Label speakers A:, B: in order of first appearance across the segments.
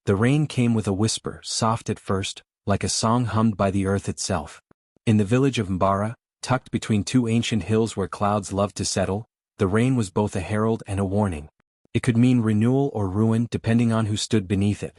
A: The rain came with a whisper, soft at first, like a song hummed by the earth itself. In the village of Mbara, tucked between two ancient hills where clouds loved to settle, the rain was both a herald and a warning. It could mean renewal or ruin depending on who stood beneath it.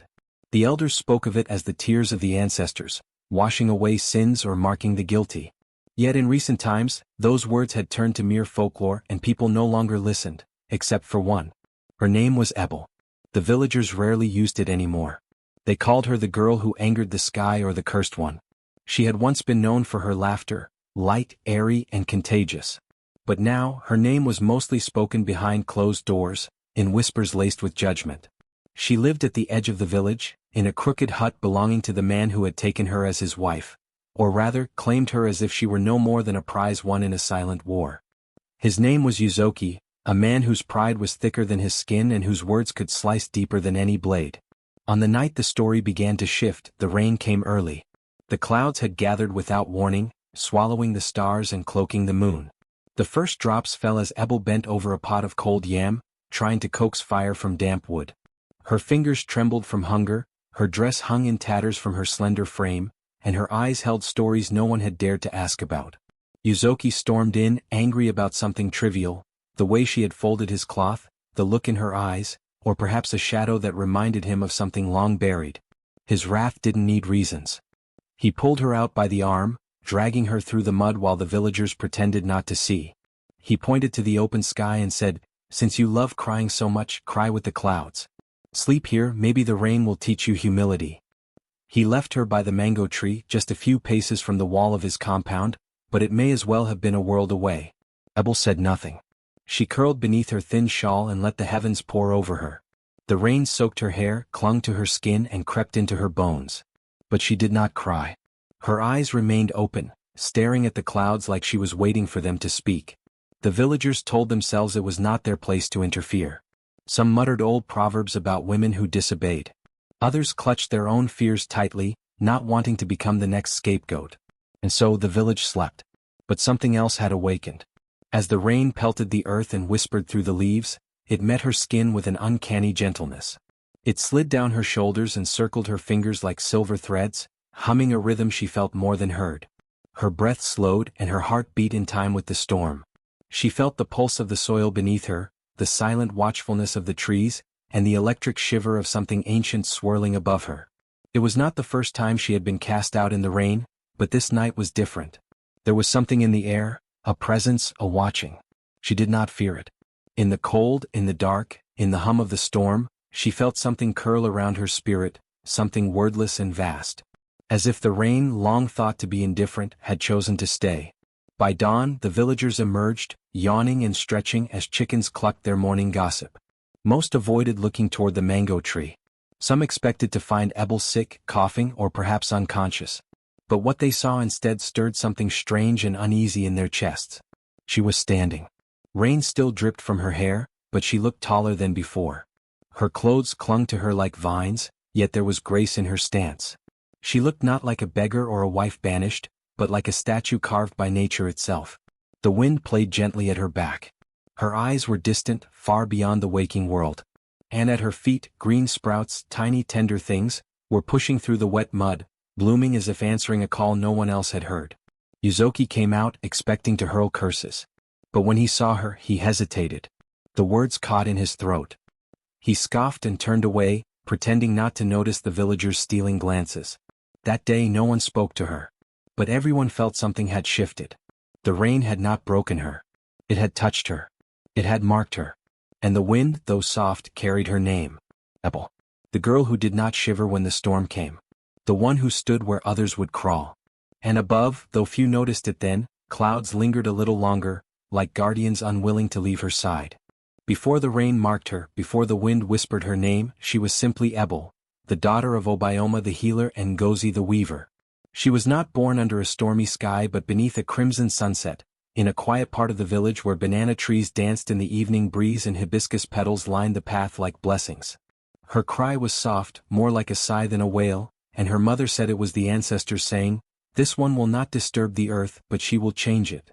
A: The elders spoke of it as the tears of the ancestors, washing away sins or marking the guilty. Yet in recent times, those words had turned to mere folklore and people no longer listened, except for one. Her name was Ebel. The villagers rarely used it anymore. They called her the girl who angered the sky or the cursed one. She had once been known for her laughter, light, airy, and contagious. But now, her name was mostly spoken behind closed doors, in whispers laced with judgment. She lived at the edge of the village, in a crooked hut belonging to the man who had taken her as his wife, or rather, claimed her as if she were no more than a prize won in a silent war. His name was Yuzoki, a man whose pride was thicker than his skin and whose words could slice deeper than any blade. On the night the story began to shift, the rain came early. The clouds had gathered without warning, swallowing the stars and cloaking the moon. The first drops fell as Ebel bent over a pot of cold yam, trying to coax fire from damp wood. Her fingers trembled from hunger, her dress hung in tatters from her slender frame, and her eyes held stories no one had dared to ask about. Yuzoki stormed in, angry about something trivial, the way she had folded his cloth, the look in her eyes, or perhaps a shadow that reminded him of something long buried. His wrath didn't need reasons. He pulled her out by the arm, dragging her through the mud while the villagers pretended not to see. He pointed to the open sky and said, "Since you love crying so much, cry with the clouds. Sleep here, maybe the rain will teach you humility." He left her by the mango tree, just a few paces from the wall of his compound, but it may as well have been a world away. Ebel said nothing. She curled beneath her thin shawl and let the heavens pour over her. The rain soaked her hair, clung to her skin and crept into her bones. But she did not cry. Her eyes remained open, staring at the clouds like she was waiting for them to speak. The villagers told themselves it was not their place to interfere. Some muttered old proverbs about women who disobeyed. Others clutched their own fears tightly, not wanting to become the next scapegoat. And so the village slept. But something else had awakened. As the rain pelted the earth and whispered through the leaves, it met her skin with an uncanny gentleness. It slid down her shoulders and circled her fingers like silver threads, humming a rhythm she felt more than heard. Her breath slowed and her heart beat in time with the storm. She felt the pulse of the soil beneath her, the silent watchfulness of the trees, and the electric shiver of something ancient swirling above her. It was not the first time she had been cast out in the rain, but this night was different. There was something in the air, a presence, a watching. She did not fear it. In the cold, in the dark, in the hum of the storm, she felt something curl around her spirit, something wordless and vast. As if the rain, long thought to be indifferent, had chosen to stay. By dawn, the villagers emerged, yawning and stretching as chickens clucked their morning gossip. Most avoided looking toward the mango tree. Some expected to find Ebel sick, coughing, or perhaps unconscious. But what they saw instead stirred something strange and uneasy in their chests. She was standing. Rain still dripped from her hair, but she looked taller than before. Her clothes clung to her like vines, yet there was grace in her stance. She looked not like a beggar or a wife banished, but like a statue carved by nature itself. The wind played gently at her back. Her eyes were distant, far beyond the waking world. And at her feet, green sprouts, tiny tender things, were pushing through the wet mud, blooming as if answering a call no one else had heard. Yuzoki came out, expecting to hurl curses. But when he saw her, he hesitated. The words caught in his throat. He scoffed and turned away, pretending not to notice the villagers' stealing glances. That day no one spoke to her. But everyone felt something had shifted. The rain had not broken her. It had touched her. It had marked her. And the wind, though soft, carried her name. Ebel. The girl who did not shiver when the storm came. The one who stood where others would crawl. And above, though few noticed it then, clouds lingered a little longer, like guardians unwilling to leave her side. Before the rain marked her, before the wind whispered her name, she was simply Ebel, the daughter of Obioma the healer and Ngozi the weaver. She was not born under a stormy sky but beneath a crimson sunset, in a quiet part of the village where banana trees danced in the evening breeze and hibiscus petals lined the path like blessings. Her cry was soft, more like a sigh than a wail, and her mother said it was the ancestors saying, "This one will not disturb the earth, but she will change it."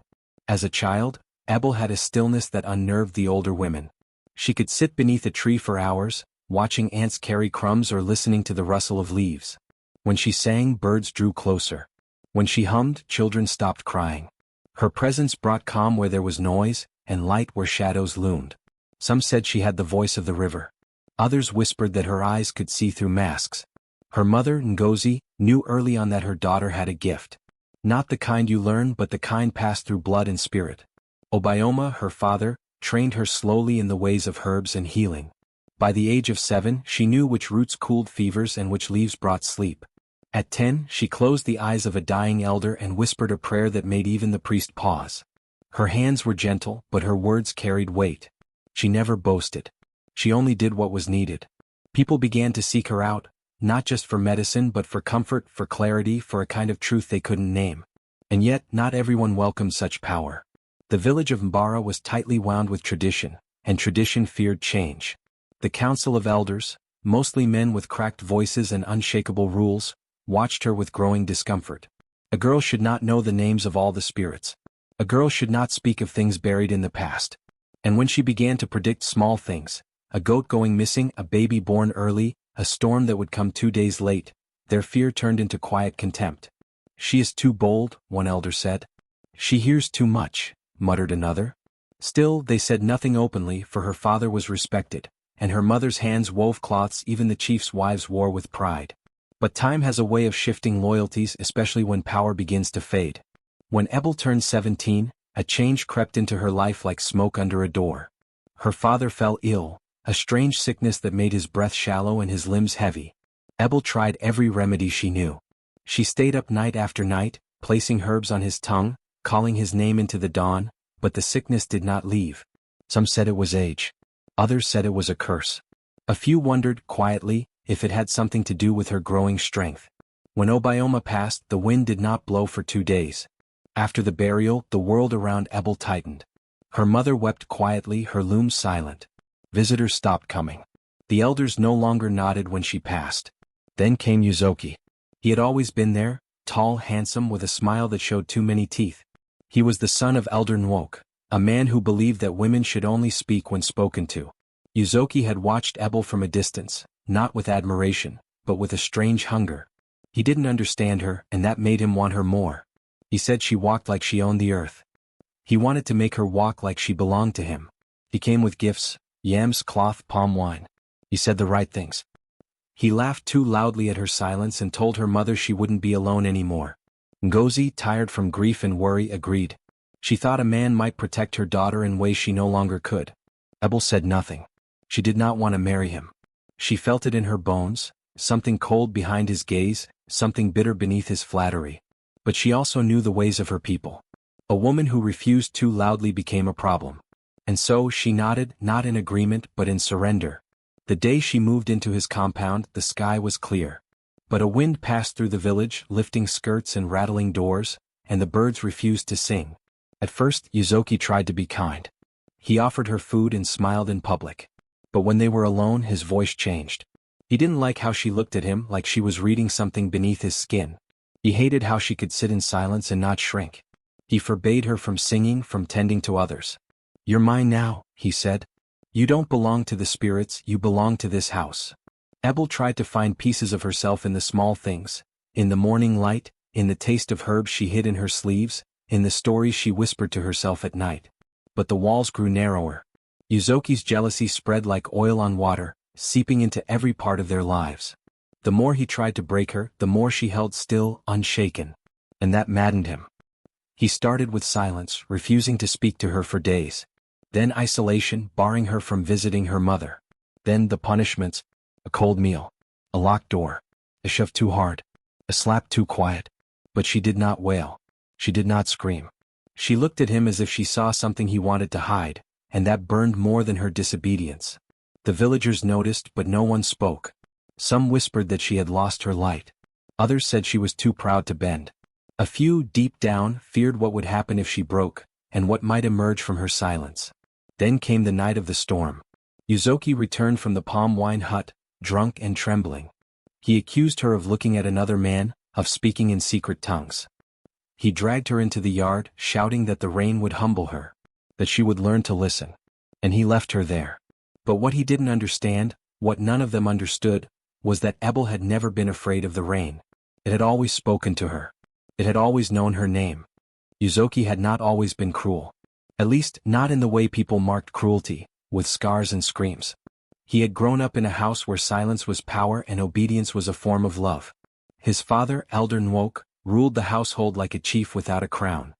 A: As a child, Ebel had a stillness that unnerved the older women. She could sit beneath a tree for hours, watching ants carry crumbs or listening to the rustle of leaves. When she sang, birds drew closer. When she hummed, children stopped crying. Her presence brought calm where there was noise, and light where shadows loomed. Some said she had the voice of the river. Others whispered that her eyes could see through masks. Her mother, Ngozi, knew early on that her daughter had a gift. Not the kind you learn, but the kind passed through blood and spirit. Obioma, her father, trained her slowly in the ways of herbs and healing. By the age of 7, she knew which roots cooled fevers and which leaves brought sleep. At 10, she closed the eyes of a dying elder and whispered a prayer that made even the priest pause. Her hands were gentle, but her words carried weight. She never boasted. She only did what was needed. People began to seek her out, not just for medicine but for comfort, for clarity, for a kind of truth they couldn't name. And yet, not everyone welcomed such power. The village of Mbara was tightly wound with tradition, and tradition feared change. The council of elders, mostly men with cracked voices and unshakable rules, watched her with growing discomfort. A girl should not know the names of all the spirits. A girl should not speak of things buried in the past. And when she began to predict small things, a goat going missing, a baby born early, a storm that would come 2 days late, their fear turned into quiet contempt. "She is too bold," one elder said. "She hears too much," muttered another. Still, they said nothing openly, for her father was respected, and her mother's hands wove cloths even the chief's wives wore with pride. But time has a way of shifting loyalties, especially when power begins to fade. When Ebel turned 17, a change crept into her life like smoke under a door. Her father fell ill, a strange sickness that made his breath shallow and his limbs heavy. Ebel tried every remedy she knew. She stayed up night after night, placing herbs on his tongue, calling his name into the dawn, but the sickness did not leave. Some said it was age. Others said it was a curse. A few wondered, quietly, if it had something to do with her growing strength. When Oma passed, the wind did not blow for 2 days. After the burial, the world around Ebel tightened. Her mother wept quietly, her looms silent. Visitors stopped coming. The elders no longer nodded when she passed. Then came Yuzoki. He had always been there, tall, handsome, with a smile that showed too many teeth. He was the son of Elder Nwoke, a man who believed that women should only speak when spoken to. Yuzoki had watched Ebel from a distance, not with admiration, but with a strange hunger. He didn't understand her, and that made him want her more. He said she walked like she owned the earth. He wanted to make her walk like she belonged to him. He came with gifts, yams, cloth, palm wine. He said the right things. He laughed too loudly at her silence and told her mother she wouldn't be alone anymore. Ngozi, tired from grief and worry, agreed. She thought a man might protect her daughter in ways she no longer could. Ebel said nothing. She did not want to marry him. She felt it in her bones, something cold behind his gaze, something bitter beneath his flattery. But she also knew the ways of her people. A woman who refused too loudly became a problem. And so she nodded, not in agreement but in surrender. The day she moved into his compound, the sky was clear. But a wind passed through the village, lifting skirts and rattling doors, and the birds refused to sing. At first, Yuzoki tried to be kind. He offered her food and smiled in public. But when they were alone, his voice changed. He didn't like how she looked at him, like she was reading something beneath his skin. He hated how she could sit in silence and not shrink. He forbade her from singing, from tending to others. "You're mine now," he said. "You don't belong to the spirits, you belong to this house." Ebel tried to find pieces of herself in the small things, in the morning light, in the taste of herbs she hid in her sleeves, in the stories she whispered to herself at night. But the walls grew narrower. Yuzoki's jealousy spread like oil on water, seeping into every part of their lives. The more he tried to break her, the more she held still, unshaken. And that maddened him. He started with silence, refusing to speak to her for days. Then isolation, barring her from visiting her mother. Then the punishments, a cold meal, a locked door, a shove too hard, a slap too quiet. But she did not wail. She did not scream. She looked at him as if she saw something he wanted to hide, and that burned more than her disobedience. The villagers noticed, but no one spoke. Some whispered that she had lost her light. Others said she was too proud to bend. A few, deep down, feared what would happen if she broke, and what might emerge from her silence. Then came the night of the storm. Yuzoki returned from the palm wine hut, drunk and trembling. He accused her of looking at another man, of speaking in secret tongues. He dragged her into the yard, shouting that the rain would humble her, that she would learn to listen. And he left her there. But what he didn't understand, What none of them understood was that Ebel had never been afraid of the rain. It had always spoken to her. It had always known her name. Yuzoki had not always been cruel. At least, not in the way people marked cruelty, with scars and screams. He had grown up in a house where silence was power and obedience was a form of love. His father, Elder Nwoke, ruled the household like a chief without a crown.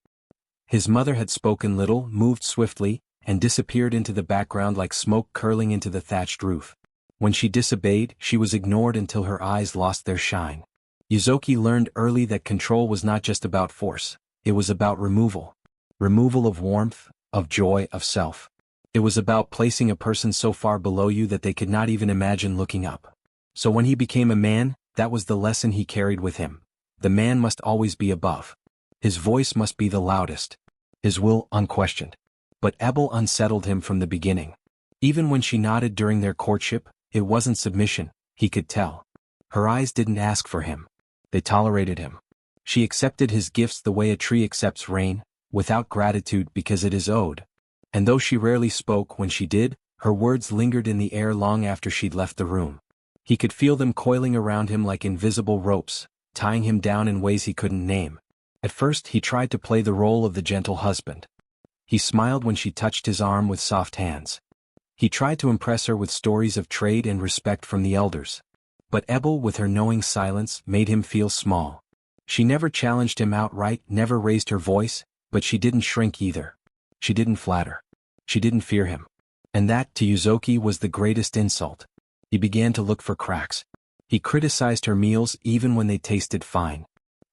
A: His mother had spoken little, moved swiftly, and disappeared into the background like smoke curling into the thatched roof. When she disobeyed, she was ignored until her eyes lost their shine. Yuzoki learned early that control was not just about force, it was about removal. Removal of warmth, of joy, of self. It was about placing a person so far below you that they could not even imagine looking up. So when he became a man, that was the lesson he carried with him. The man must always be above. His voice must be the loudest. His will unquestioned. But Ebel unsettled him from the beginning. Even when she nodded during their courtship, it wasn't submission, he could tell. Her eyes didn't ask for him. They tolerated him. She accepted his gifts the way a tree accepts rain, without gratitude because it is owed. And though she rarely spoke when she did, her words lingered in the air long after she'd left the room. He could feel them coiling around him like invisible ropes, tying him down in ways he couldn't name. At first he tried to play the role of the gentle husband. He smiled when she touched his arm with soft hands. He tried to impress her with stories of trade and respect from the elders. But Ebel, with her knowing silence, made him feel small. She never challenged him outright, never raised her voice, but she didn't shrink either. She didn't flatter. She didn't fear him. And that, to Yuzoki, was the greatest insult. He began to look for cracks. He criticized her meals even when they tasted fine.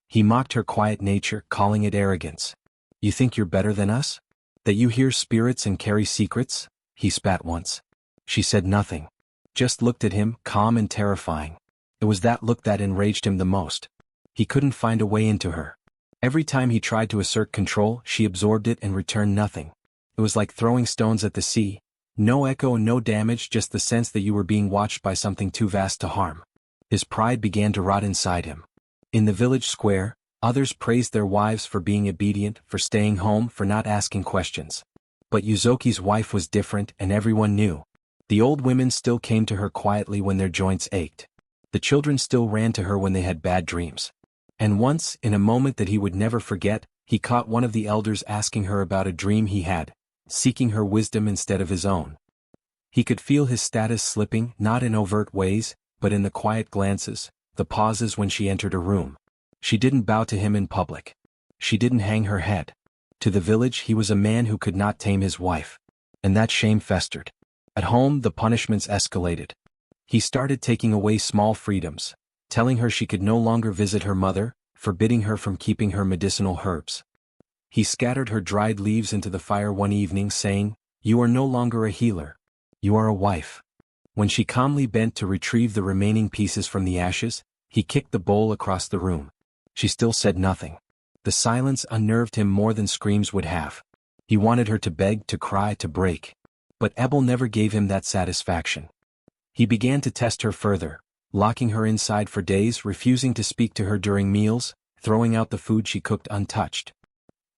A: He mocked her quiet nature, calling it arrogance. You think you're better than us? That you hear spirits and carry secrets? He spat once. She said nothing. Just looked at him, calm and terrifying. It was that look that enraged him the most. He couldn't find a way into her. Every time he tried to assert control, she absorbed it and returned nothing. It was like throwing stones at the sea. No echo, no damage, just the sense that you were being watched by something too vast to harm. His pride began to rot inside him. In the village square, others praised their wives for being obedient, for staying home, for not asking questions. But Yuzoki's wife was different, and everyone knew. The old women still came to her quietly when their joints ached. The children still ran to her when they had bad dreams. And once, in a moment that he would never forget, he caught one of the elders asking her about a dream he had, seeking her wisdom instead of his own. He could feel his status slipping, not in overt ways, but in the quiet glances, the pauses when she entered a room. She didn't bow to him in public. She didn't hang her head. To the village, he was a man who could not tame his wife. And that shame festered. At home, the punishments escalated. He started taking away small freedoms, telling her she could no longer visit her mother, forbidding her from keeping her medicinal herbs. He scattered her dried leaves into the fire one evening, saying, "You are no longer a healer. You are a wife." When she calmly bent to retrieve the remaining pieces from the ashes, he kicked the bowl across the room. She still said nothing. The silence unnerved him more than screams would have. He wanted her to beg, to cry, to break. But Ebel never gave him that satisfaction. He began to test her further, locking her inside for days, refusing to speak to her during meals, throwing out the food she cooked untouched.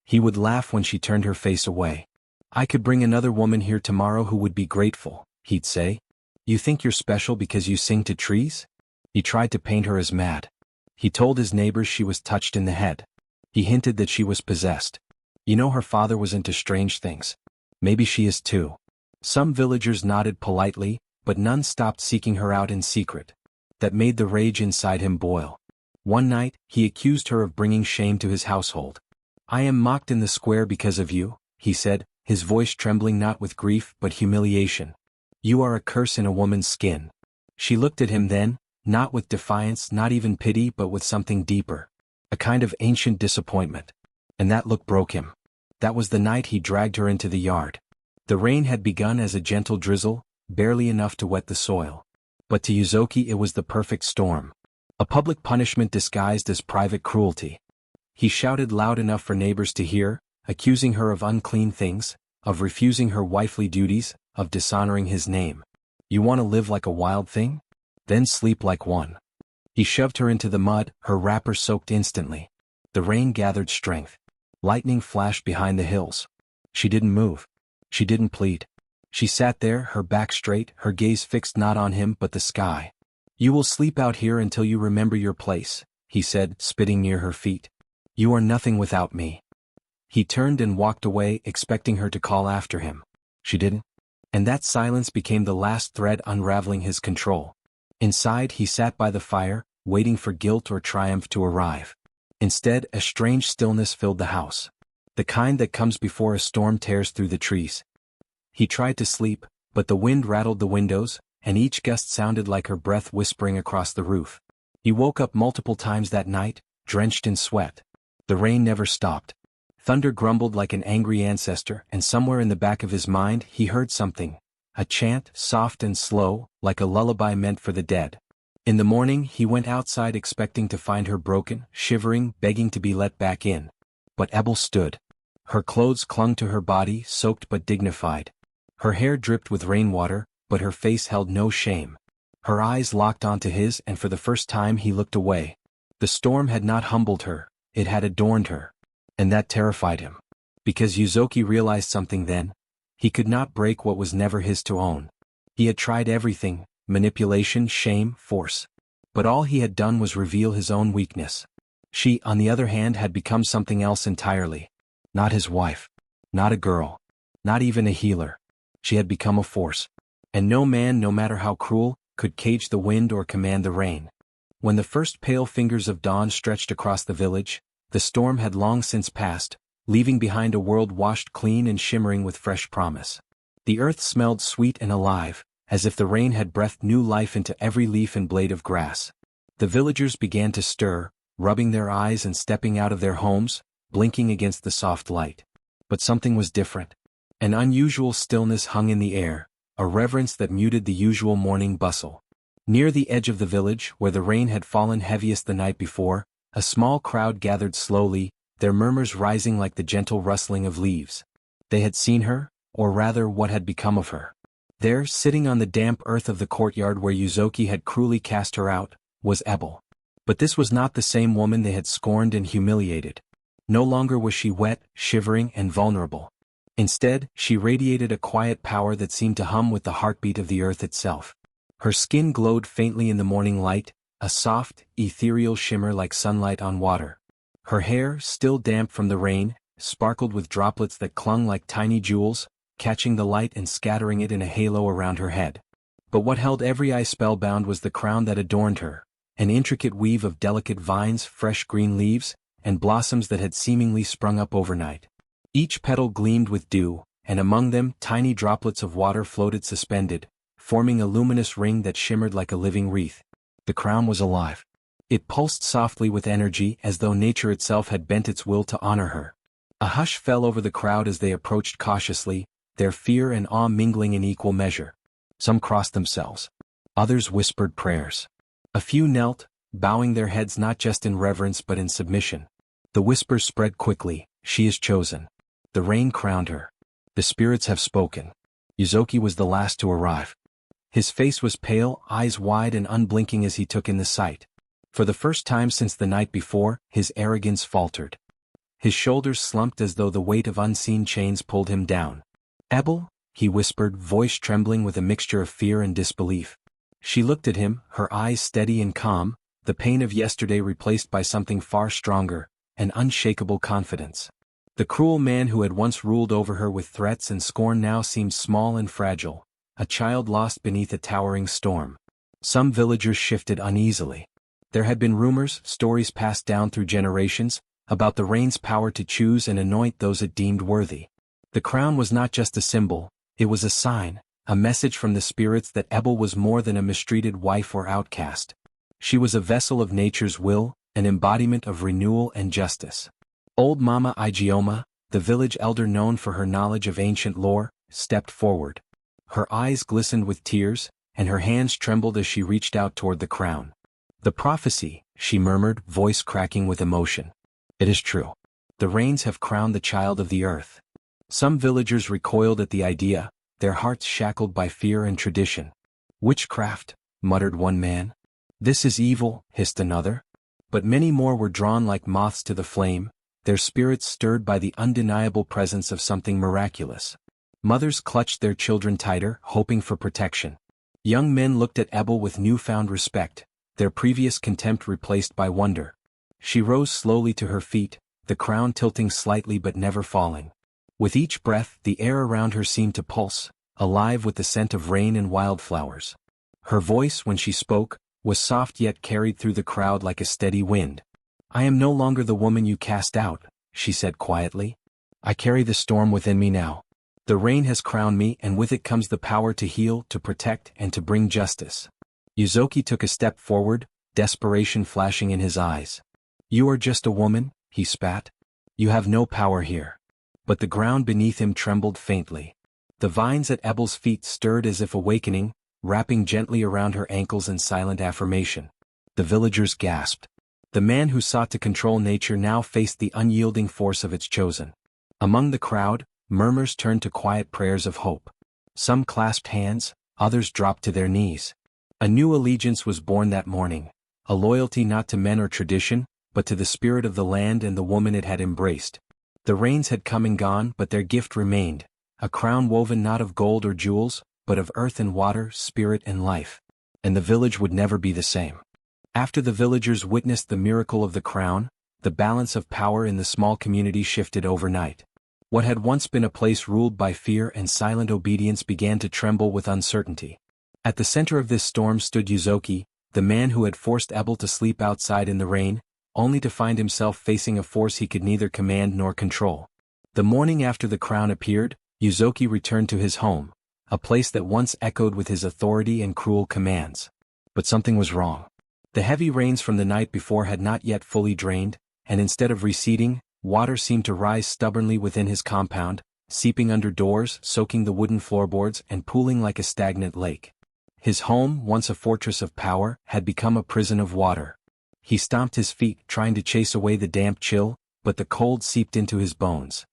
A: He would laugh when she turned her face away. "I could bring another woman here tomorrow who would be grateful," he'd say. "You think you're special because you sing to trees?" He tried to paint her as mad. He told his neighbors she was touched in the head. He hinted that she was possessed. "You know her father was into strange things. Maybe she is too." Some villagers nodded politely, but none stopped seeking her out in secret. That made the rage inside him boil. One night, he accused her of bringing shame to his household. "I am mocked in the square because of you," he said, his voice trembling not with grief but humiliation. "You are a curse in a woman's skin." She looked at him then, not with defiance, not even pity, but with something deeper. A kind of ancient disappointment. And that look broke him. That was the night he dragged her into the yard. The rain had begun as a gentle drizzle, barely enough to wet the soil. But to Yuzoki it was the perfect storm. A public punishment disguised as private cruelty. He shouted loud enough for neighbors to hear, accusing her of unclean things, of refusing her wifely duties, of dishonoring his name. "You want to live like a wild thing? Then sleep like one." He shoved her into the mud, her wrapper soaked instantly. The rain gathered strength. Lightning flashed behind the hills. She didn't move. She didn't plead. She sat there, her back straight, her gaze fixed not on him but the sky. "You will sleep out here until you remember your place," he said, spitting near her feet. "You are nothing without me." He turned and walked away, expecting her to call after him. She didn't. And that silence became the last thread unraveling his control. Inside, he sat by the fire, waiting for guilt or triumph to arrive. Instead, a strange stillness filled the house. The kind that comes before a storm tears through the trees. He tried to sleep, but the wind rattled the windows, and each gust sounded like her breath whispering across the roof. He woke up multiple times that night, drenched in sweat. The rain never stopped. Thunder grumbled like an angry ancestor, and somewhere in the back of his mind he heard something. A chant, soft and slow, like a lullaby meant for the dead. In the morning he went outside expecting to find her broken, shivering, begging to be let back in. But Ebel stood. Her clothes clung to her body, soaked but dignified. Her hair dripped with rainwater, but her face held no shame. Her eyes locked onto his, and for the first time he looked away. The storm had not humbled her, it had adorned her. And that terrified him. Because Yuzoki realized something then. He could not break what was never his to own. He had tried everything, manipulation, shame, force. But all he had done was reveal his own weakness. She, on the other hand, had become something else entirely. Not his wife. Not a girl. Not even a healer. She had become a force. And no man, no matter how cruel, could cage the wind or command the rain. When the first pale fingers of dawn stretched across the village, the storm had long since passed, leaving behind a world washed clean and shimmering with fresh promise. The earth smelled sweet and alive, as if the rain had breathed new life into every leaf and blade of grass. The villagers began to stir, rubbing their eyes and stepping out of their homes, blinking against the soft light. But something was different. An unusual stillness hung in the air, a reverence that muted the usual morning bustle. Near the edge of the village, where the rain had fallen heaviest the night before, a small crowd gathered slowly, their murmurs rising like the gentle rustling of leaves. They had seen her, or rather what had become of her. There, sitting on the damp earth of the courtyard where Yuzoki had cruelly cast her out, was Ebel. But this was not the same woman they had scorned and humiliated. No longer was she wet, shivering, and vulnerable. Instead, she radiated a quiet power that seemed to hum with the heartbeat of the earth itself. Her skin glowed faintly in the morning light, a soft, ethereal shimmer like sunlight on water. Her hair, still damp from the rain, sparkled with droplets that clung like tiny jewels, catching the light and scattering it in a halo around her head. But what held every eye spellbound was the crown that adorned her, an intricate weave of delicate vines, fresh green leaves, and blossoms that had seemingly sprung up overnight. Each petal gleamed with dew, and among them tiny droplets of water floated suspended, forming a luminous ring that shimmered like a living wreath. The crown was alive. It pulsed softly with energy as though nature itself had bent its will to honor her. A hush fell over the crowd as they approached cautiously, their fear and awe mingling in equal measure. Some crossed themselves. Others whispered prayers. A few knelt, bowing their heads not just in reverence but in submission. The whispers spread quickly, "She is chosen." The rain crowned her. The spirits have spoken. Yuzoki was the last to arrive. His face was pale, eyes wide and unblinking as he took in the sight. For the first time since the night before, his arrogance faltered. His shoulders slumped as though the weight of unseen chains pulled him down. "Ebel?" he whispered, voice trembling with a mixture of fear and disbelief. She looked at him, her eyes steady and calm, the pain of yesterday replaced by something far stronger, an unshakable confidence. The cruel man who had once ruled over her with threats and scorn now seemed small and fragile, a child lost beneath a towering storm. Some villagers shifted uneasily. There had been rumors, stories passed down through generations, about the rain's power to choose and anoint those it deemed worthy. The crown was not just a symbol, it was a sign, a message from the spirits that Ebel was more than a mistreated wife or outcast. She was a vessel of nature's will, an embodiment of renewal and justice. Old Mama Igioma, the village elder known for her knowledge of ancient lore, stepped forward. Her eyes glistened with tears, and her hands trembled as she reached out toward the crown. "The prophecy," she murmured, voice cracking with emotion. "It is true. The rains have crowned the child of the earth." Some villagers recoiled at the idea, their hearts shackled by fear and tradition. "Witchcraft," muttered one man. "This is evil," hissed another. But many more were drawn like moths to the flame, their spirits stirred by the undeniable presence of something miraculous. Mothers clutched their children tighter, hoping for protection. Young men looked at Ebel with newfound respect, their previous contempt replaced by wonder. She rose slowly to her feet, the crown tilting slightly but never falling. With each breath, the air around her seemed to pulse, alive with the scent of rain and wildflowers. Her voice, when she spoke, was soft yet carried through the crowd like a steady wind. "I am no longer the woman you cast out," she said quietly. "I carry the storm within me now. The rain has crowned me, and with it comes the power to heal, to protect, and to bring justice." Yuzoki took a step forward, desperation flashing in his eyes. "You are just a woman," he spat. "You have no power here." But the ground beneath him trembled faintly. The vines at Ebel's feet stirred as if awakening, wrapping gently around her ankles in silent affirmation. The villagers gasped. The man who sought to control nature now faced the unyielding force of its chosen. Among the crowd, murmurs turned to quiet prayers of hope. Some clasped hands, others dropped to their knees. A new allegiance was born that morning, a loyalty not to men or tradition, but to the spirit of the land and the woman it had embraced. The rains had come and gone, but their gift remained, a crown woven not of gold or jewels, but of earth and water, spirit and life. And the village would never be the same. After the villagers witnessed the miracle of the crown, the balance of power in the small community shifted overnight. What had once been a place ruled by fear and silent obedience began to tremble with uncertainty. At the center of this storm stood Yuzoki, the man who had forced Ebel to sleep outside in the rain, only to find himself facing a force he could neither command nor control. The morning after the crown appeared, Yuzoki returned to his home, a place that once echoed with his authority and cruel commands. But something was wrong. The heavy rains from the night before had not yet fully drained, and instead of receding, water seemed to rise stubbornly within his compound, seeping under doors, soaking the wooden floorboards, and pooling like a stagnant lake. His home, once a fortress of power, had become a prison of water. He stomped his feet, trying to chase away the damp chill, but the cold seeped into his bones.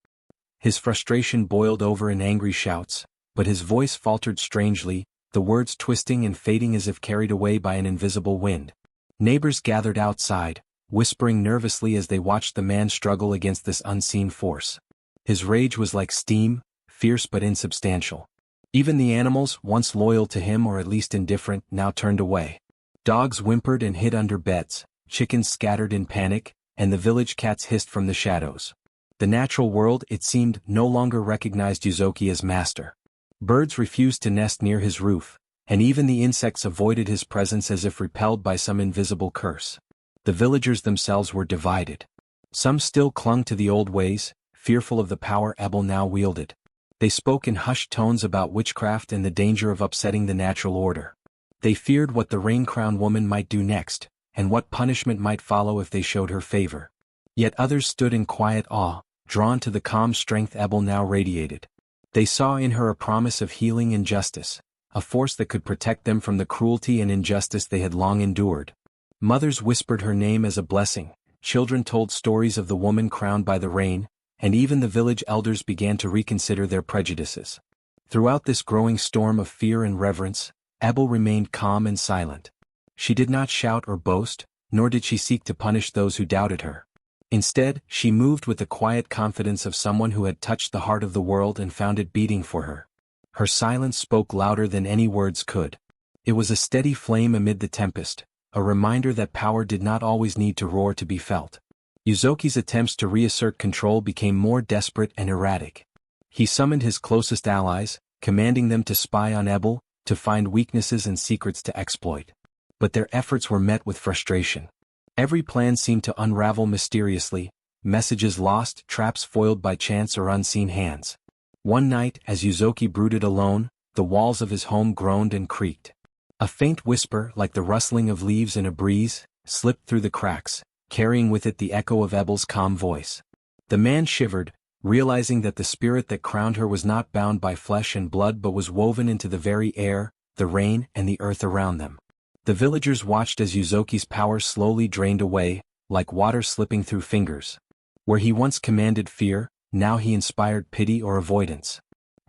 A: His frustration boiled over in angry shouts, but his voice faltered strangely, the words twisting and fading as if carried away by an invisible wind. Neighbors gathered outside, whispering nervously as they watched the man struggle against this unseen force. His rage was like steam, fierce but insubstantial. Even the animals, once loyal to him or at least indifferent, now turned away. Dogs whimpered and hid under beds, chickens scattered in panic, and the village cats hissed from the shadows. The natural world, it seemed, no longer recognized Yuzoki as master. Birds refused to nest near his roof, and even the insects avoided his presence as if repelled by some invisible curse. The villagers themselves were divided. Some still clung to the old ways, fearful of the power Ebel now wielded. They spoke in hushed tones about witchcraft and the danger of upsetting the natural order. They feared what the rain-crowned woman might do next, and what punishment might follow if they showed her favor. Yet others stood in quiet awe, drawn to the calm strength Ebel now radiated. They saw in her a promise of healing and justice, a force that could protect them from the cruelty and injustice they had long endured. Mothers whispered her name as a blessing, children told stories of the woman crowned by the rain, and even the village elders began to reconsider their prejudices. Throughout this growing storm of fear and reverence, Ebel remained calm and silent. She did not shout or boast, nor did she seek to punish those who doubted her. Instead, she moved with the quiet confidence of someone who had touched the heart of the world and found it beating for her. Her silence spoke louder than any words could. It was a steady flame amid the tempest, a reminder that power did not always need to roar to be felt. Yuzoki's attempts to reassert control became more desperate and erratic. He summoned his closest allies, commanding them to spy on Ebel, to find weaknesses and secrets to exploit. But their efforts were met with frustration. Every plan seemed to unravel mysteriously, messages lost, traps foiled by chance or unseen hands. One night, as Yuzoki brooded alone, the walls of his home groaned and creaked. A faint whisper, like the rustling of leaves in a breeze, slipped through the cracks, carrying with it the echo of Ebel's calm voice. The man shivered, realizing that the spirit that crowned her was not bound by flesh and blood but was woven into the very air, the rain, and the earth around them. The villagers watched as Yuzoki's power slowly drained away, like water slipping through fingers. Where he once commanded fear, now he inspired pity or avoidance.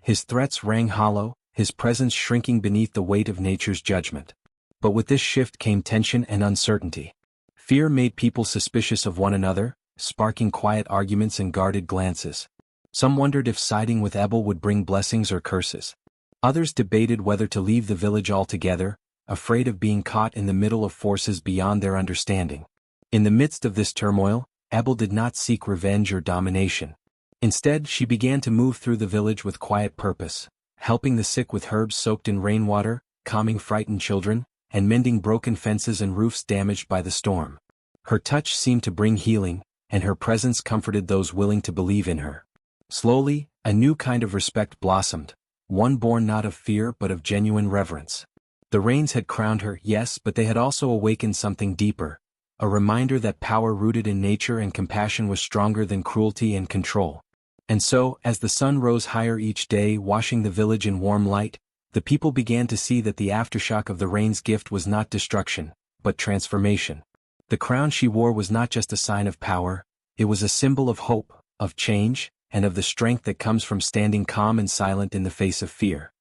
A: His threats rang hollow, his presence shrinking beneath the weight of nature's judgment. But with this shift came tension and uncertainty. Fear made people suspicious of one another, sparking quiet arguments and guarded glances. Some wondered if siding with Ebel would bring blessings or curses. Others debated whether to leave the village altogether, afraid of being caught in the middle of forces beyond their understanding. In the midst of this turmoil, Ebel did not seek revenge or domination. Instead, she began to move through the village with quiet purpose, helping the sick with herbs soaked in rainwater, calming frightened children, and mending broken fences and roofs damaged by the storm. Her touch seemed to bring healing, and her presence comforted those willing to believe in her. Slowly, a new kind of respect blossomed, one born not of fear but of genuine reverence. The rains had crowned her, yes, but they had also awakened something deeper, a reminder that power rooted in nature and compassion was stronger than cruelty and control. And so, as the sun rose higher each day, washing the village in warm light, the people began to see that the aftershock of the rain's gift was not destruction, but transformation. The crown she wore was not just a sign of power, it was a symbol of hope, of change, and of the strength that comes from standing calm and silent in the face of fear.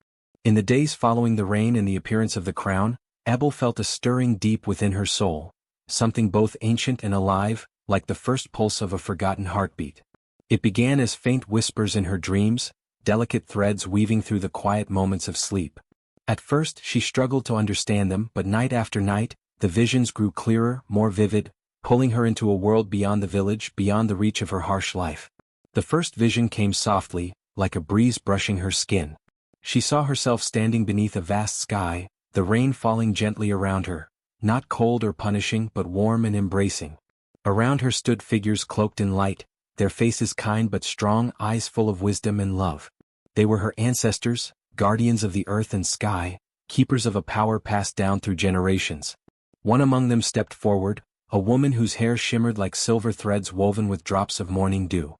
A: In the days following the rain and the appearance of the crown, Ebel felt a stirring deep within her soul, something both ancient and alive, like the first pulse of a forgotten heartbeat. It began as faint whispers in her dreams, delicate threads weaving through the quiet moments of sleep. At first she struggled to understand them, but night after night, the visions grew clearer, more vivid, pulling her into a world beyond the village, beyond the reach of her harsh life. The first vision came softly, like a breeze brushing her skin. She saw herself standing beneath a vast sky, the rain falling gently around her, not cold or punishing but warm and embracing. Around her stood figures cloaked in light, their faces kind but strong, eyes full of wisdom and love. They were her ancestors, guardians of the earth and sky, keepers of a power passed down through generations. One among them stepped forward, a woman whose hair shimmered like silver threads woven with drops of morning dew.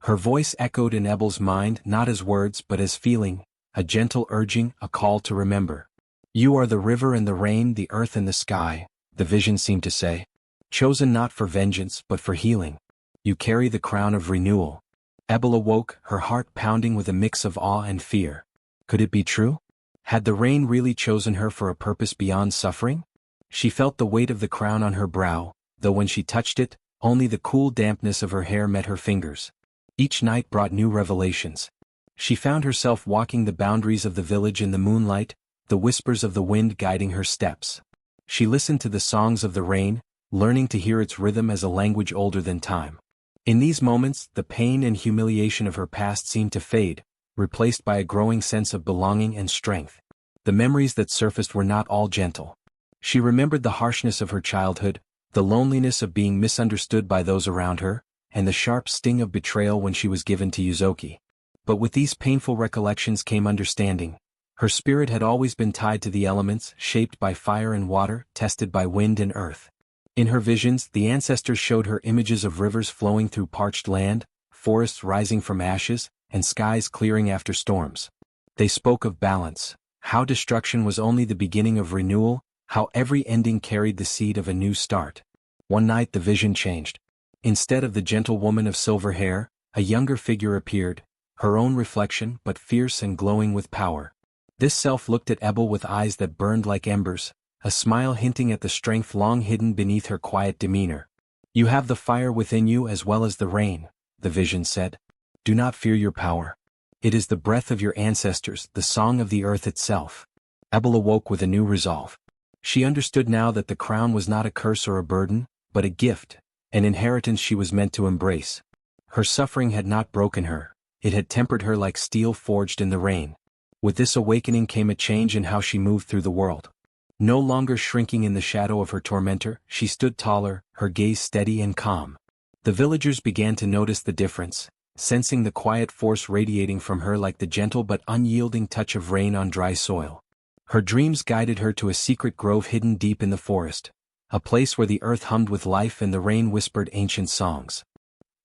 A: Her voice echoed in Ebel's mind not as words but as feeling, a gentle urging, a call to remember. "You are the river and the rain, the earth and the sky," the vision seemed to say. "Chosen not for vengeance but for healing. You carry the crown of renewal." Ebel awoke, her heart pounding with a mix of awe and fear. Could it be true? Had the rain really chosen her for a purpose beyond suffering? She felt the weight of the crown on her brow, though when she touched it, only the cool dampness of her hair met her fingers. Each night brought new revelations. She found herself walking the boundaries of the village in the moonlight, the whispers of the wind guiding her steps. She listened to the songs of the rain, learning to hear its rhythm as a language older than time. In these moments, the pain and humiliation of her past seemed to fade, replaced by a growing sense of belonging and strength. The memories that surfaced were not all gentle. She remembered the harshness of her childhood, the loneliness of being misunderstood by those around her, and the sharp sting of betrayal when she was given to Yuzoki. But with these painful recollections came understanding. Her spirit had always been tied to the elements, shaped by fire and water, tested by wind and earth. In her visions, the ancestors showed her images of rivers flowing through parched land, forests rising from ashes, and skies clearing after storms. They spoke of balance, how destruction was only the beginning of renewal, how every ending carried the seed of a new start. One night the vision changed. Instead of the gentle woman of silver hair, a younger figure appeared, her own reflection but fierce and glowing with power. This self looked at Ebel with eyes that burned like embers, a smile hinting at the strength long hidden beneath her quiet demeanor. "You have the fire within you as well as the rain," the vision said. "Do not fear your power. It is the breath of your ancestors, the song of the earth itself." Ebel awoke with a new resolve. She understood now that the crown was not a curse or a burden, but a gift, an inheritance she was meant to embrace. Her suffering had not broken her, it had tempered her like steel forged in the rain. With this awakening came a change in how she moved through the world. No longer shrinking in the shadow of her tormentor, she stood taller, her gaze steady and calm. The villagers began to notice the difference, sensing the quiet force radiating from her like the gentle but unyielding touch of rain on dry soil. Her dreams guided her to a secret grove hidden deep in the forest, a place where the earth hummed with life and the rain whispered ancient songs.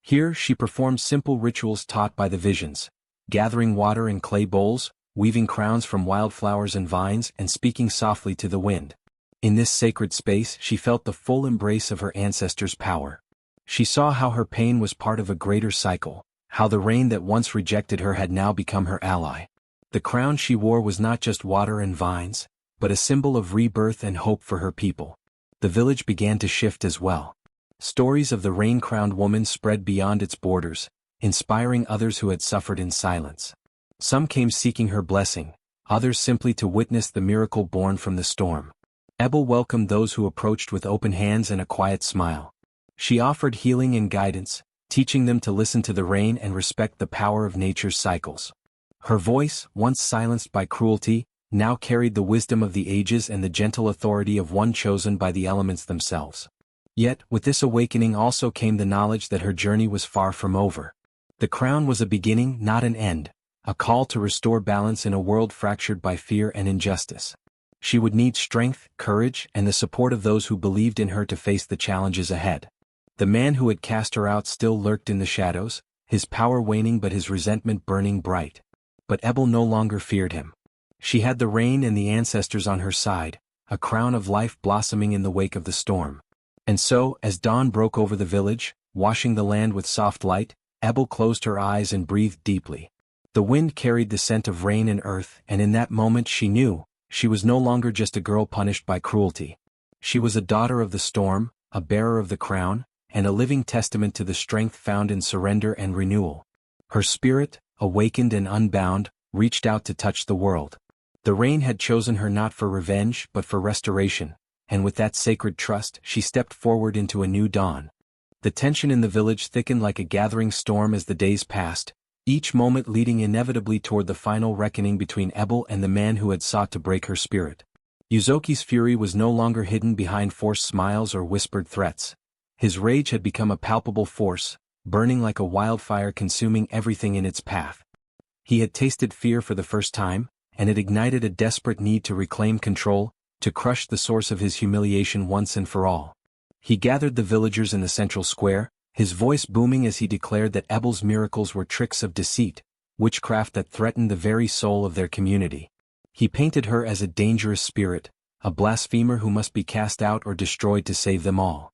A: Here she performed simple rituals taught by the visions, gathering water in clay bowls, weaving crowns from wildflowers and vines, and speaking softly to the wind. In this sacred space she felt the full embrace of her ancestors' power. She saw how her pain was part of a greater cycle, how the rain that once rejected her had now become her ally. The crown she wore was not just water and vines, but a symbol of rebirth and hope for her people. The village began to shift as well. Stories of the rain-crowned woman spread beyond its borders, inspiring others who had suffered in silence. Some came seeking her blessing, others simply to witness the miracle born from the storm. Ebel welcomed those who approached with open hands and a quiet smile. She offered healing and guidance, teaching them to listen to the rain and respect the power of nature's cycles. Her voice, once silenced by cruelty, now carried the wisdom of the ages and the gentle authority of one chosen by the elements themselves. Yet, with this awakening also came the knowledge that her journey was far from over. The crown was a beginning, not an end, a call to restore balance in a world fractured by fear and injustice. She would need strength, courage, and the support of those who believed in her to face the challenges ahead. The man who had cast her out still lurked in the shadows, his power waning but his resentment burning bright. But Ebel no longer feared him. She had the rain and the ancestors on her side, a crown of life blossoming in the wake of the storm. And so, as dawn broke over the village, washing the land with soft light, Ebel closed her eyes and breathed deeply. The wind carried the scent of rain and earth, and in that moment she knew, she was no longer just a girl punished by cruelty. She was a daughter of the storm, a bearer of the crown, and a living testament to the strength found in surrender and renewal. Her spirit, awakened and unbound, reached out to touch the world. The rain had chosen her not for revenge but for restoration, and with that sacred trust she stepped forward into a new dawn. The tension in the village thickened like a gathering storm as the days passed, each moment leading inevitably toward the final reckoning between Ebel and the man who had sought to break her spirit. Yuzoki's fury was no longer hidden behind forced smiles or whispered threats. His rage had become a palpable force, burning like a wildfire consuming everything in its path. He had tasted fear for the first time, and it ignited a desperate need to reclaim control, to crush the source of his humiliation once and for all. He gathered the villagers in the central square, his voice booming as he declared that Ebel's miracles were tricks of deceit, witchcraft that threatened the very soul of their community. He painted her as a dangerous spirit, a blasphemer who must be cast out or destroyed to save them all.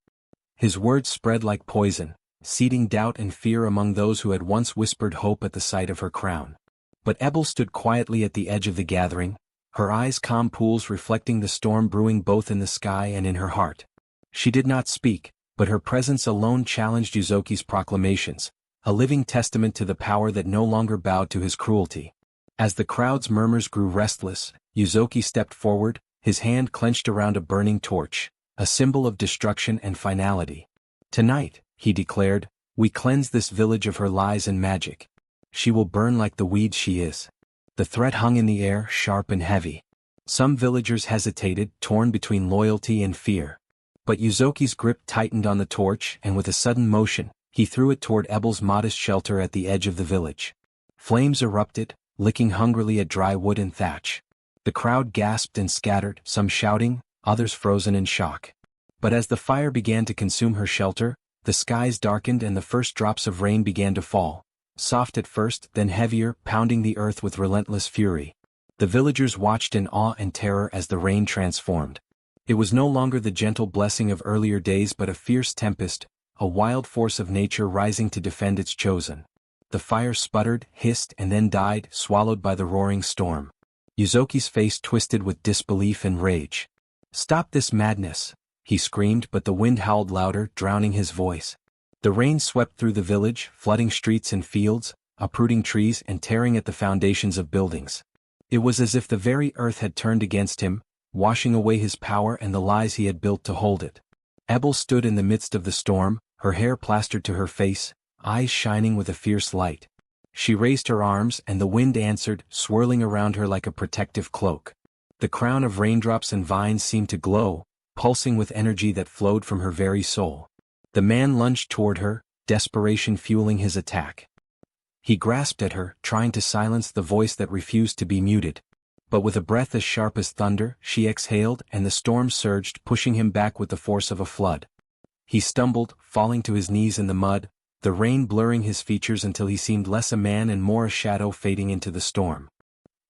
A: His words spread like poison, seeding doubt and fear among those who had once whispered hope at the sight of her crown. But Ebel stood quietly at the edge of the gathering, her eyes calm pools reflecting the storm brewing both in the sky and in her heart. She did not speak, but her presence alone challenged Yuzoki's proclamations, a living testament to the power that no longer bowed to his cruelty. As the crowd's murmurs grew restless, Yuzoki stepped forward, his hand clenched around a burning torch, a symbol of destruction and finality. "Tonight," he declared, "we cleanse this village of her lies and magic. She will burn like the weed she is." The threat hung in the air, sharp and heavy. Some villagers hesitated, torn between loyalty and fear. But Yuzoki's grip tightened on the torch, and with a sudden motion, he threw it toward Ebel's modest shelter at the edge of the village. Flames erupted, licking hungrily at dry wood and thatch. The crowd gasped and scattered, some shouting, others frozen in shock. But as the fire began to consume her shelter, the skies darkened and the first drops of rain began to fall, soft at first, then heavier, pounding the earth with relentless fury. The villagers watched in awe and terror as the rain transformed. It was no longer the gentle blessing of earlier days but a fierce tempest, a wild force of nature rising to defend its chosen. The fire sputtered, hissed, and then died, swallowed by the roaring storm. Yuzoki's face twisted with disbelief and rage. "Stop this madness," he screamed, but the wind howled louder, drowning his voice. The rain swept through the village, flooding streets and fields, uprooting trees and tearing at the foundations of buildings. It was as if the very earth had turned against him, washing away his power and the lies he had built to hold it. Ebel stood in the midst of the storm, her hair plastered to her face, eyes shining with a fierce light. She raised her arms and the wind answered, swirling around her like a protective cloak. The crown of raindrops and vines seemed to glow, pulsing with energy that flowed from her very soul. The man lunged toward her, desperation fueling his attack. He grasped at her, trying to silence the voice that refused to be muted. But with a breath as sharp as thunder, she exhaled and the storm surged, pushing him back with the force of a flood. He stumbled, falling to his knees in the mud, the rain blurring his features until he seemed less a man and more a shadow fading into the storm.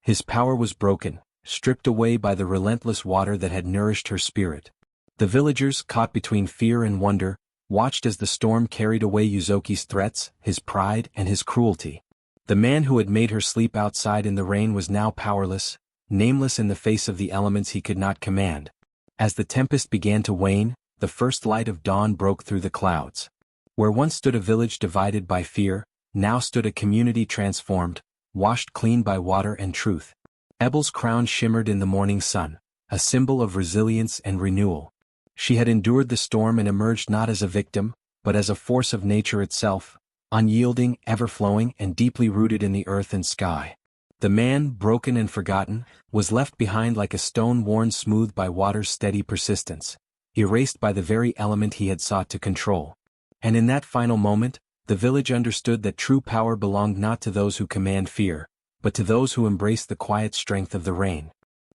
A: His power was broken, stripped away by the relentless water that had nourished her spirit. The villagers, caught between fear and wonder, watched as the storm carried away Yuzoki's threats, his pride, and his cruelty. The man who had made her sleep outside in the rain was now powerless, nameless in the face of the elements he could not command. As the tempest began to wane, the first light of dawn broke through the clouds. Where once stood a village divided by fear, now stood a community transformed, washed clean by water and truth. Ebel's crown shimmered in the morning sun, a symbol of resilience and renewal. She had endured the storm and emerged not as a victim, but as a force of nature itself, unyielding, ever-flowing, and deeply rooted in the earth and sky. The man, broken and forgotten, was left behind like a stone worn smooth by water's steady persistence, erased by the very element he had sought to control. And in that final moment, the village understood that true power belonged not to those who command fear, but to those who embrace the quiet strength of the rain.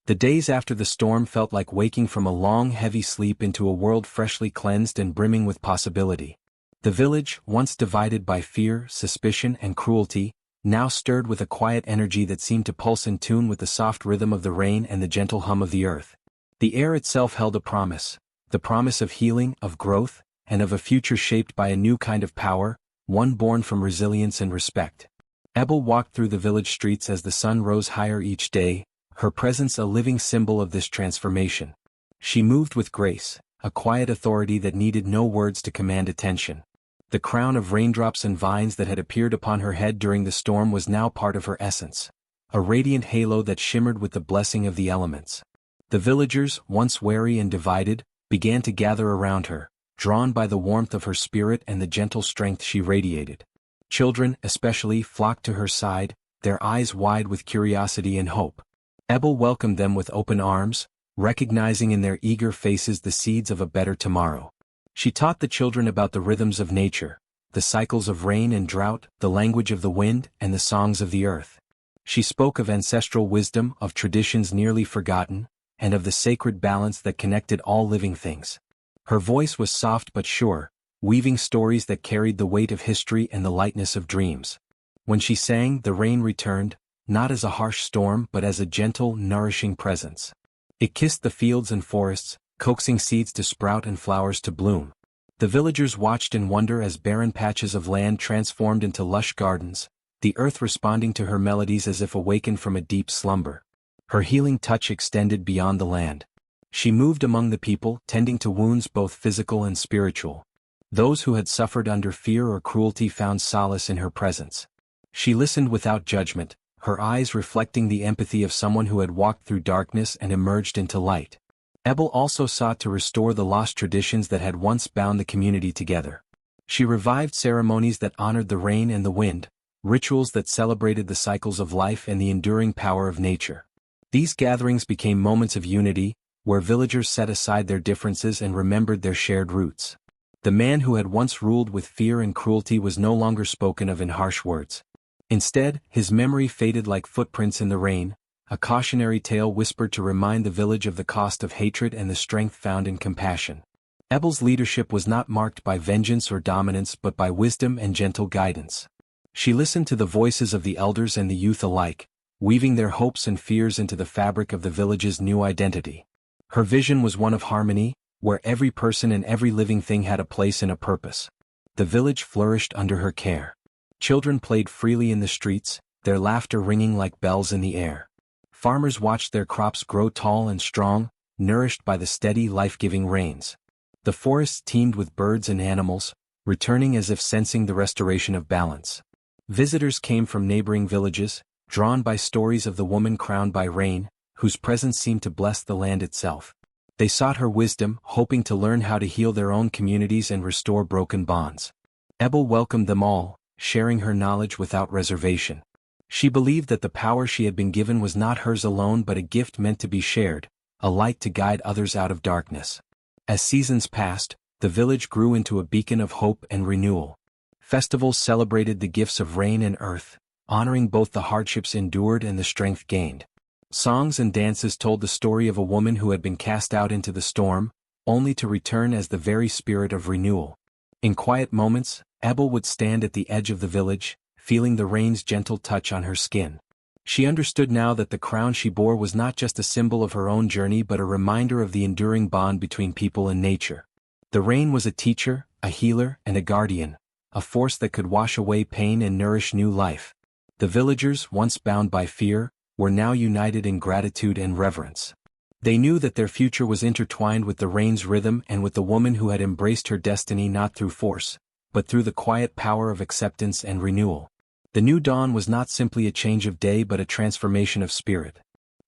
A: The days after the storm felt like waking from a long, heavy sleep into a world freshly cleansed and brimming with possibility. The village, once divided by fear, suspicion, and cruelty, now stirred with a quiet energy that seemed to pulse in tune with the soft rhythm of the rain and the gentle hum of the earth. The air itself held a promise, the promise of healing, of growth, and of a future shaped by a new kind of power, one born from resilience and respect. Ebel walked through the village streets as the sun rose higher each day, her presence a living symbol of this transformation. She moved with grace, a quiet authority that needed no words to command attention. The crown of raindrops and vines that had appeared upon her head during the storm was now part of her essence, a radiant halo that shimmered with the blessing of the elements. The villagers, once wary and divided, began to gather around her, drawn by the warmth of her spirit and the gentle strength she radiated. Children, especially, flocked to her side, their eyes wide with curiosity and hope. Ebel welcomed them with open arms, recognizing in their eager faces the seeds of a better tomorrow. She taught the children about the rhythms of nature, the cycles of rain and drought, the language of the wind, and the songs of the earth. She spoke of ancestral wisdom, of traditions nearly forgotten, and of the sacred balance that connected all living things. Her voice was soft but sure, weaving stories that carried the weight of history and the lightness of dreams. When she sang, the rain returned, not as a harsh storm but as a gentle, nourishing presence. It kissed the fields and forests, coaxing seeds to sprout and flowers to bloom. The villagers watched in wonder as barren patches of land transformed into lush gardens, the earth responding to her melodies as if awakened from a deep slumber. Her healing touch extended beyond the land. She moved among the people, tending to wounds both physical and spiritual. Those who had suffered under fear or cruelty found solace in her presence. She listened without judgment, her eyes reflecting the empathy of someone who had walked through darkness and emerged into light. Ebel also sought to restore the lost traditions that had once bound the community together. She revived ceremonies that honored the rain and the wind, rituals that celebrated the cycles of life and the enduring power of nature. These gatherings became moments of unity, where villagers set aside their differences and remembered their shared roots. The man who had once ruled with fear and cruelty was no longer spoken of in harsh words. Instead, his memory faded like footprints in the rain, a cautionary tale whispered to remind the village of the cost of hatred and the strength found in compassion. Ebel's leadership was not marked by vengeance or dominance but by wisdom and gentle guidance. She listened to the voices of the elders and the youth alike, weaving their hopes and fears into the fabric of the village's new identity. Her vision was one of harmony, where every person and every living thing had a place and a purpose. The village flourished under her care. Children played freely in the streets, their laughter ringing like bells in the air. Farmers watched their crops grow tall and strong, nourished by the steady, life-giving rains. The forests teemed with birds and animals, returning as if sensing the restoration of balance. Visitors came from neighboring villages, drawn by stories of the woman crowned by rain, whose presence seemed to bless the land itself. They sought her wisdom, hoping to learn how to heal their own communities and restore broken bonds. Ebel welcomed them all, sharing her knowledge without reservation. She believed that the power she had been given was not hers alone but a gift meant to be shared, a light to guide others out of darkness. As seasons passed, the village grew into a beacon of hope and renewal. Festivals celebrated the gifts of rain and earth, honoring both the hardships endured and the strength gained. Songs and dances told the story of a woman who had been cast out into the storm, only to return as the very spirit of renewal. In quiet moments, Ebel would stand at the edge of the village, feeling the rain's gentle touch on her skin. She understood now that the crown she bore was not just a symbol of her own journey but a reminder of the enduring bond between people and nature. The rain was a teacher, a healer, and a guardian, a force that could wash away pain and nourish new life. The villagers, once bound by fear, were now united in gratitude and reverence. They knew that their future was intertwined with the rain's rhythm and with the woman who had embraced her destiny not through force, but through the quiet power of acceptance and renewal. The new dawn was not simply a change of day but a transformation of spirit.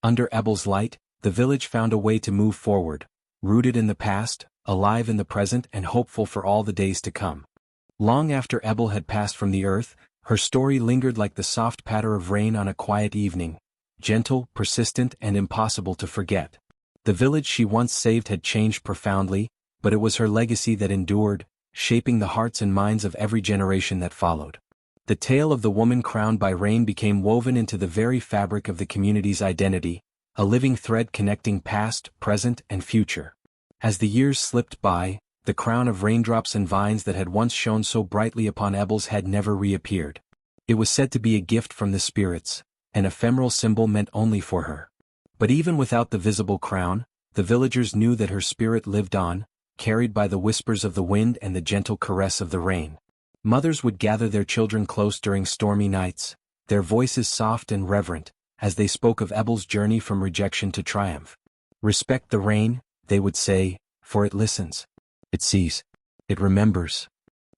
A: Under Ebel's light, the village found a way to move forward, rooted in the past, alive in the present and hopeful for all the days to come. Long after Ebel had passed from the earth, her story lingered like the soft patter of rain on a quiet evening, gentle, persistent and impossible to forget. The village she once saved had changed profoundly, but it was her legacy that endured, shaping the hearts and minds of every generation that followed. The tale of the woman crowned by rain became woven into the very fabric of the community's identity, a living thread connecting past, present, and future. As the years slipped by, the crown of raindrops and vines that had once shone so brightly upon Ebel's head never reappeared. It was said to be a gift from the spirits, an ephemeral symbol meant only for her. But even without the visible crown, the villagers knew that her spirit lived on, carried by the whispers of the wind and the gentle caress of the rain. Mothers would gather their children close during stormy nights, their voices soft and reverent, as they spoke of Ebel's journey from rejection to triumph. "Respect the rain," they would say, "for it listens. It sees. It remembers."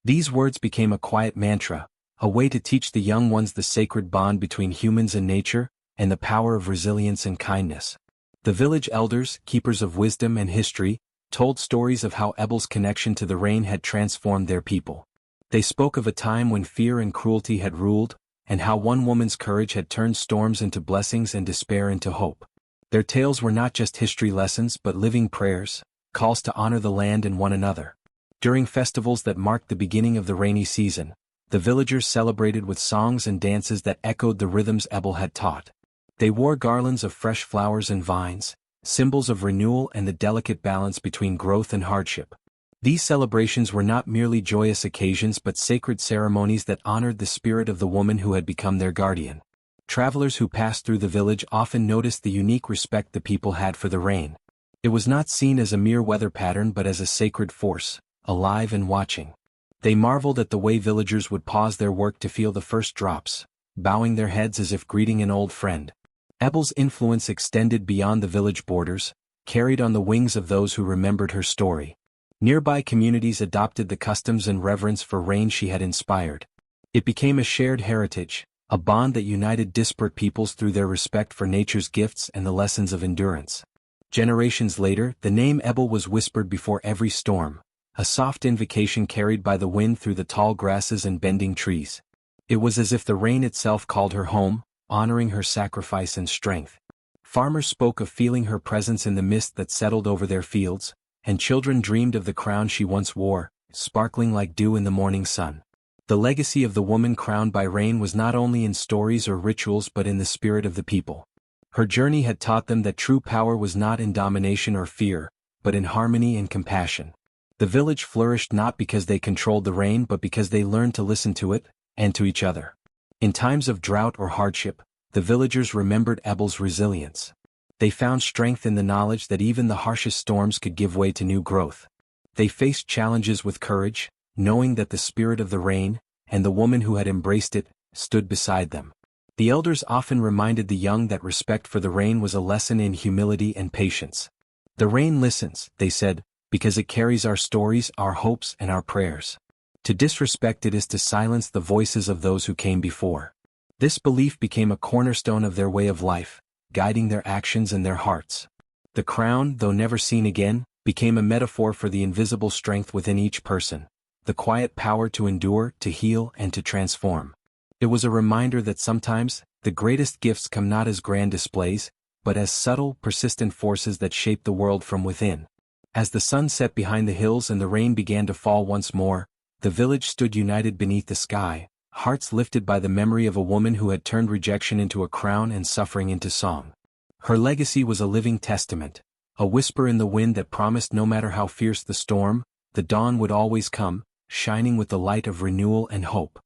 A: These words became a quiet mantra, a way to teach the young ones the sacred bond between humans and nature, and the power of resilience and kindness. The village elders, keepers of wisdom and history, told stories of how Ebel's connection to the rain had transformed their people. They spoke of a time when fear and cruelty had ruled, and how one woman's courage had turned storms into blessings and despair into hope. Their tales were not just history lessons but living prayers, calls to honor the land and one another. During festivals that marked the beginning of the rainy season, the villagers celebrated with songs and dances that echoed the rhythms Ebel had taught. They wore garlands of fresh flowers and vines, symbols of renewal and the delicate balance between growth and hardship. These celebrations were not merely joyous occasions but sacred ceremonies that honored the spirit of the woman who had become their guardian. Travelers who passed through the village often noticed the unique respect the people had for the rain. It was not seen as a mere weather pattern but as a sacred force, alive and watching. They marveled at the way villagers would pause their work to feel the first drops, bowing their heads as if greeting an old friend. Ebel's influence extended beyond the village borders, carried on the wings of those who remembered her story. Nearby communities adopted the customs and reverence for rain she had inspired. It became a shared heritage, a bond that united disparate peoples through their respect for nature's gifts and the lessons of endurance. Generations later, the name Ebel was whispered before every storm, a soft invocation carried by the wind through the tall grasses and bending trees. It was as if the rain itself called her home, honoring her sacrifice and strength. Farmers spoke of feeling her presence in the mist that settled over their fields, and children dreamed of the crown she once wore, sparkling like dew in the morning sun. The legacy of the woman crowned by rain was not only in stories or rituals but in the spirit of the people. Her journey had taught them that true power was not in domination or fear, but in harmony and compassion. The village flourished not because they controlled the rain but because they learned to listen to it, and to each other. In times of drought or hardship, the villagers remembered Ebel's resilience. They found strength in the knowledge that even the harshest storms could give way to new growth. They faced challenges with courage, knowing that the spirit of the rain, and the woman who had embraced it, stood beside them. The elders often reminded the young that respect for the rain was a lesson in humility and patience. "The rain listens," they said, "because it carries our stories, our hopes, and our prayers. To disrespect it is to silence the voices of those who came before." This belief became a cornerstone of their way of life, guiding their actions and their hearts. The crown, though never seen again, became a metaphor for the invisible strength within each person, the quiet power to endure, to heal, and to transform. It was a reminder that sometimes, the greatest gifts come not as grand displays, but as subtle, persistent forces that shape the world from within. As the sun set behind the hills and the rain began to fall once more, the village stood united beneath the sky, hearts lifted by the memory of a woman who had turned rejection into a crown and suffering into song. Her legacy was a living testament, a whisper in the wind that promised no matter how fierce the storm, the dawn would always come, shining with the light of renewal and hope.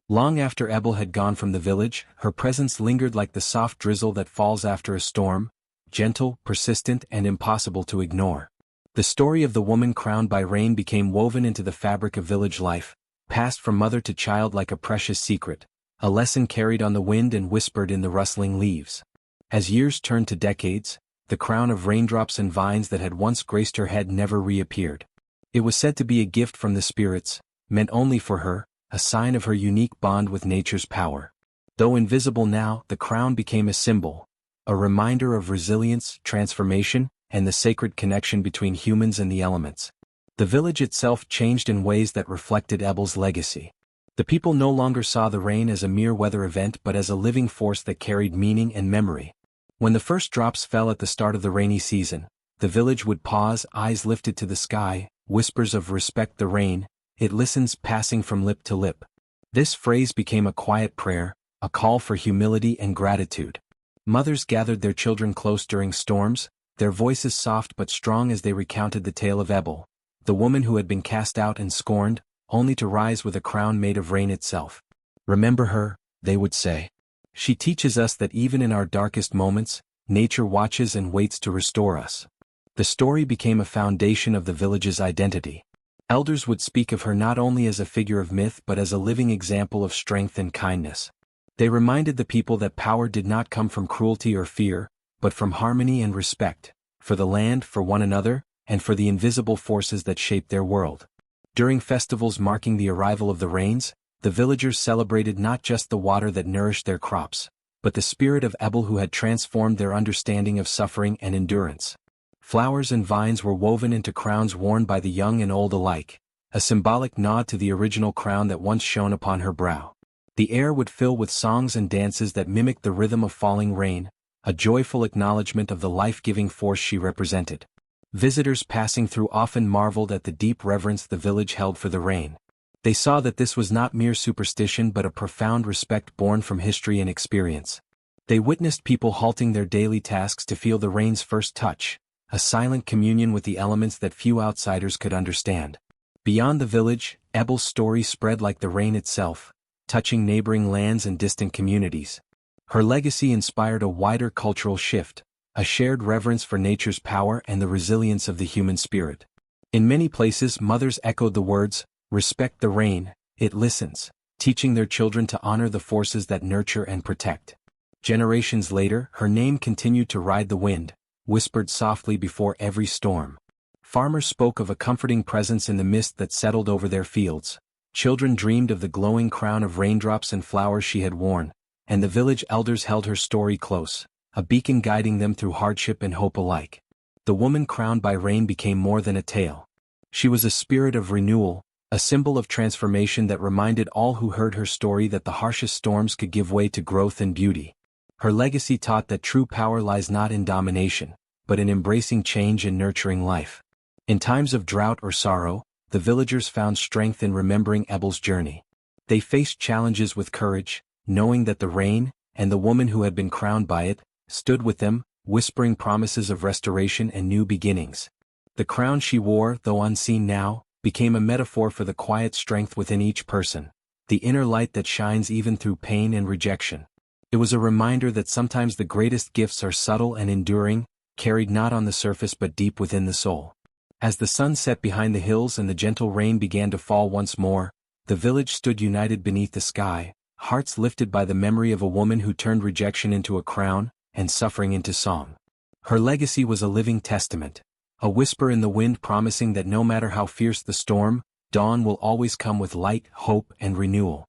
A: Long after Ebel had gone from the village, her presence lingered like the soft drizzle that falls after a storm, gentle, persistent, and impossible to ignore. The story of the woman crowned by rain became woven into the fabric of village life, passed from mother to child like a precious secret, a lesson carried on the wind and whispered in the rustling leaves. As years turned to decades, the crown of raindrops and vines that had once graced her head never reappeared. It was said to be a gift from the spirits, meant only for her, a sign of her unique bond with nature's power. Though invisible now, the crown became a symbol, a reminder of resilience, transformation, and the sacred connection between humans and the elements. The village itself changed in ways that reflected Ebel's legacy. The people no longer saw the rain as a mere weather event but as a living force that carried meaning and memory. When the first drops fell at the start of the rainy season, the village would pause, eyes lifted to the sky, whispers of "respect the rain," it listens passing from lip to lip. This phrase became a quiet prayer, a call for humility and gratitude. Mothers gathered their children close during storms, their voices soft but strong as they recounted the tale of Ebel, the woman who had been cast out and scorned, only to rise with a crown made of rain itself. "Remember her," they would say. "She teaches us that even in our darkest moments, nature watches and waits to restore us." The story became a foundation of the village's identity. Elders would speak of her not only as a figure of myth but as a living example of strength and kindness. They reminded the people that power did not come from cruelty or fear, but from harmony and respect, for the land, for one another, and for the invisible forces that shaped their world. During festivals marking the arrival of the rains, the villagers celebrated not just the water that nourished their crops, but the spirit of Ebel who had transformed their understanding of suffering and endurance. Flowers and vines were woven into crowns worn by the young and old alike, a symbolic nod to the original crown that once shone upon her brow. The air would fill with songs and dances that mimicked the rhythm of falling rain, a joyful acknowledgement of the life-giving force she represented. Visitors passing through often marveled at the deep reverence the village held for the rain. They saw that this was not mere superstition but a profound respect born from history and experience. They witnessed people halting their daily tasks to feel the rain's first touch, a silent communion with the elements that few outsiders could understand. Beyond the village, Ebel's story spread like the rain itself, touching neighboring lands and distant communities. Her legacy inspired a wider cultural shift, a shared reverence for nature's power and the resilience of the human spirit. In many places, mothers echoed the words, "Respect the rain, it listens," teaching their children to honor the forces that nurture and protect. Generations later, her name continued to ride the wind, whispered softly before every storm. Farmers spoke of a comforting presence in the mist that settled over their fields. Children dreamed of the glowing crown of raindrops and flowers she had worn, and the village elders held her story close, a beacon guiding them through hardship and hope alike. The woman crowned by rain became more than a tale. She was a spirit of renewal, a symbol of transformation that reminded all who heard her story that the harshest storms could give way to growth and beauty. Her legacy taught that true power lies not in domination, but in embracing change and nurturing life. In times of drought or sorrow, the villagers found strength in remembering Ebel's journey. They faced challenges with courage, knowing that the rain, and the woman who had been crowned by it, stood with them, whispering promises of restoration and new beginnings. The crown she wore, though unseen now, became a metaphor for the quiet strength within each person, the inner light that shines even through pain and rejection. It was a reminder that sometimes the greatest gifts are subtle and enduring, carried not on the surface but deep within the soul. As the sun set behind the hills and the gentle rain began to fall once more, the village stood united beneath the sky, hearts lifted by the memory of a woman who turned rejection into a crown, and suffering into song. Her legacy was a living testament, a whisper in the wind promising that no matter how fierce the storm, dawn will always come with light, hope, and renewal.